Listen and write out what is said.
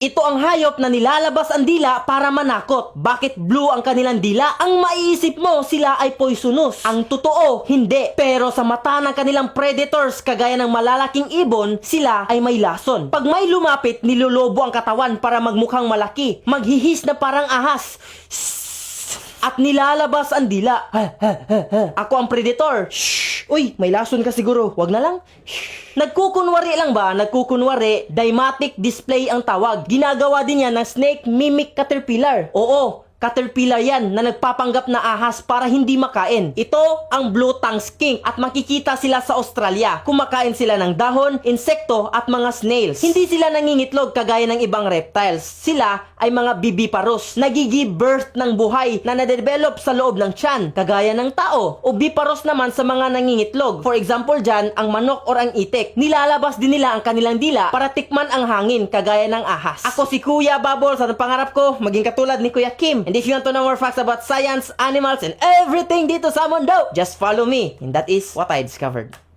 Ito ang hayop na nilalabas ang dila para manakot. Bakit blue ang kanilang dila? Ang maiisip mo, sila ay poisonous. Ang totoo, hindi. Pero sa mata ng kanilang predators, kagaya ng malalaking ibon, sila ay may lason. Pag may lumapit, nilolobo ang katawan para magmukhang malaki. Maghihis na parang ahas. At nilalabas ang dila. Ako ang predator. Shh! Uy, may lason ka siguro. Wag na lang. Nagkukunwari lang ba? Nagkukunwari, Deimatic display ang tawag. Ginagawa din yan ng snake mimic caterpillar. Oo, caterpillar yan na nagpapanggap na ahas para hindi makain. Ito ang blue tongue skink at makikita sila sa Australia. Kumakain sila ng dahon, insekto at mga snails. Hindi sila nangingitlog kagaya ng ibang reptiles. Sila ay mga viviparous. Nagigi birth ng buhay na nadevelop sa loob ng tiyan, kagaya ng tao. Oviparous naman sa mga nangingitlog. For example dyan, ang manok or ang itik. Nilalabas din nila ang kanilang dila para tikman ang hangin, kagaya ng ahas. Ako si Kuya Bubbles at ang pangarap ko, maging katulad ni Kuya Kim. And if you want to know more facts about science, animals, and everything dito sa mundo, just follow me. And that is what I discovered.